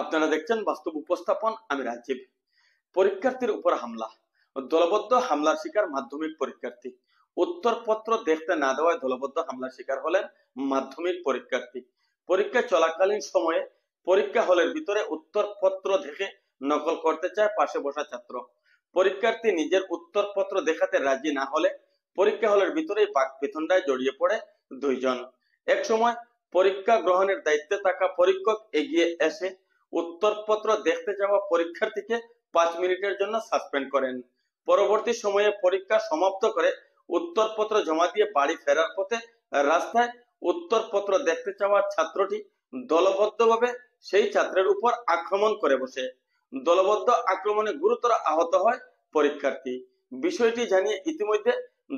আপনারা দেখছেন বাস্তব উপস্থাপন, আমি রাজীব। পরীক্ষার্থীর উপর হামলা, দলবদ্ধ হামলার শিকার মাধ্যমিক পরীক্ষার্থী। উত্তরপত্র দেখতে না দেওয়ায় দলবদ্ধ হামলার শিকার হলেন মাধ্যমিক পরীক্ষার্থী। পরীক্ষা চলাকালীন সময়ে পরীক্ষা হলের ভিতরে উত্তরপত্র দেখে নকল করতে চায় পাশে বসা ছাত্র। পরীক্ষার্থী নিজের উত্তরপত্র দেখাতে রাজি না হলে পরীক্ষা হলের ভিতরেই বাকবিতণ্ডায় জড়িয়ে পড়ে দুইজন। এক সময় পরীক্ষা গ্রহণের দায়িত্বে থাকা পরীক্ষক এগিয়ে এসে উত্তরপত্র দেখতে যাওয়া পরীক্ষার্থীকে 5 মিনিটের জন্য সাসপেন্ড করেন। পরবর্তী সময়ে পরীক্ষা সমাপ্ত করে উত্তরপত্র জমা দিয়ে বাড়ি ফেরার পথে রাস্তায় উত্তরপত্র দেখতে চাওয়া ছাত্রটি দলবদ্ধভাবে সেই ছাত্রের উপর আক্রমণ করে বসে। দলবদ্ধ আক্রমণে গুরুতর আহত হয় পরীক্ষার্থী। বিষয়টি জানিয়ে ইতিমধ্যে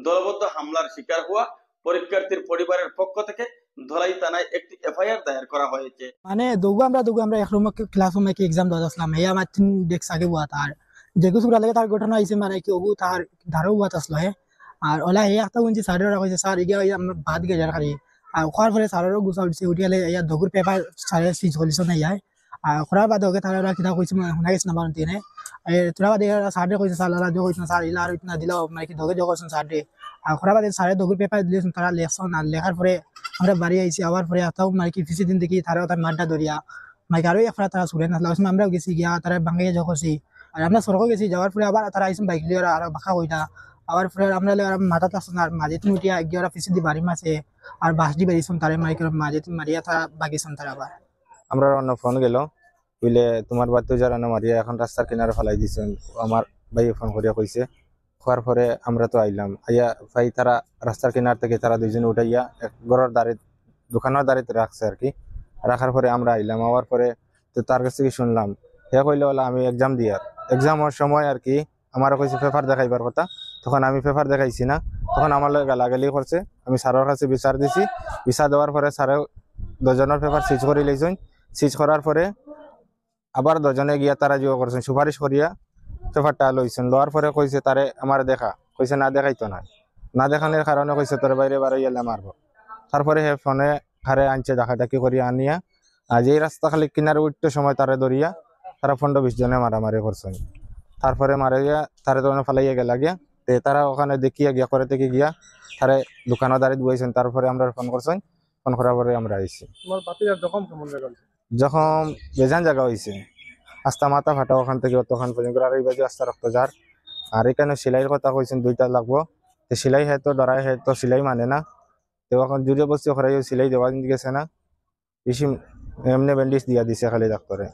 দলবদ্ধ হামলার শিকার হওয়া পরীক্ষার্থীর পরিবারের পক্ষ থেকে ধলাই থানায় একটি এফআইআর দায়ের করা হয়েছে। মানে আমরা এক রুম ক্লাসরুমে কি এক্সাম দাও আসলাম হে আমার তিন ডেস্ক আগে বুয়া তার যে কিছু লাগে তার ঘটনা হইছে মানে কি ওবু তার ধারও বুয়া আসলো হে আর ওলা হে একটা গুঞ্জি স্যারের কইছে স্যার ইগা আমরা ভাত গে যার খালি আর ওখার পরে স্যারেরও গুছা উঠছে উঠিয়ালে ইয়া দগুর পেপার স্যারে সিজ হলিছ না ইয়া আর খরা বাদ ওকে তারা কিটা কইছে শুনা গেছ না বান তিনে তোরা বাদে স্যারে কইছে স্যার লালা যে কইছে স্যার ইলা আর ইতনা দিলা মানে কি দগে জগছন স্যারে আর খরা বাদে স্যারে দগুর পেপার দিলেছেন তারা লেখছন আর লেখার পরে আমরা বাড়ি আইছি আবার পরে আতাও মানে কি ফিসি দিন দেখি তারা তার মাড্ডা দরিয়া মানে আরো একটা তারা ছুড়ে না লাউস আমরাও গেছি গিয়া তারা ভাঙিয়ে জগছি আর আমরা সরক গেছি যাওয়ার পরে আবার তারা আইসন বাইক লিয়ে আর বাঁকা কইটা আবার পরে আমরা মাথা তাসন আর মাঝে তুমি উঠিয়া গিয়া ফিসি দি বাড়ি মাছে আর বাস দি বেরিয়েছেন তারা মাইকের মাঝে তুমি মারিয়া তারা বাগিয়েছেন তারা আবার আমরা অন্য ফোন গেল বুঝলে তোমার বাচ্চা যারা মারিয়া এখন রাস্তার কিনারে ফেলাই দিয়েছেন। আমার ভাই ফোন করিয়া কইছে হওয়ার পরে আমরা তো আইলাম আইয়া ভাই তারা রাস্তার কিনার থেকে তারা দুইজন উঠাইয়া এক ঘরের দাঁড়িয়ে দোকানের দাঁড়িয়ে রাখছে আর কি। রাখার পরে আমরা আইলাম আওয়ার পরে তো তার কাছ থেকে শুনলাম হে কইলে বলে আমি এক্সাম দিয়ার এক্সামের সময় আর কি আমার কইছে পেপার দেখাইবার কথা। তখন আমি পেপার দেখাইছি না, তখন আমার লোক গালাগালি করছে। আমি স্যারের কাছে বিচার দিছি, বিচার দেওয়ার পরে স্যারে দুজনের পেপার সিজ করে লইছেন। সিজ করার পরে আবার দুজনে গিয়া তারা জিও করছেন সুপারিশ করিয়া পেপারটা লইছেন। লওয়ার পরে কইছে তারে আমার দেখা, কইছে না দেখাইতো না, না দেখানোর কারণে কইছে তোর বাইরে বারো ইয়েলে মারবো। তারপরে হে ফোনে হারে আনছে ডাকাডাকি করিয়া আনিয়া আজ এই রাস্তা খালি কিনারে উঠতে সময় তারে ধরিয়া তারা 15-20 জনে মারামারি করছেন। তারপরে মারা গিয়া তারে তখন ফালাইয়া গেলা গিয়া তারা ওখানে দেখিয়া গিয়া করে থেকে গিয়া তারে দোকানে দাঁড়িয়ে বইছেন। তারপরে আমরা ফোন করছেন, ফোন করার পরে আমরা আইছি। যখন বেজান জায়গা হয়েছে আস্তা মাথা ফাটা ওখান থেকে তখন পর্যন্ত আর এই বাজে আস্তা রক্ত যার। আর এখানে সেলাইয়ের কথা কইছেন 2টা লাগবো, সেলাই হয়তো ডরাই হয়তো সেলাই মানে না, তো এখন জুড়ে বসছে ওখানে সেলাই দেওয়া গেছে না, বেশি এমনি ব্যান্ডেজ দিয়া দিছে খালি ডাক্তারে।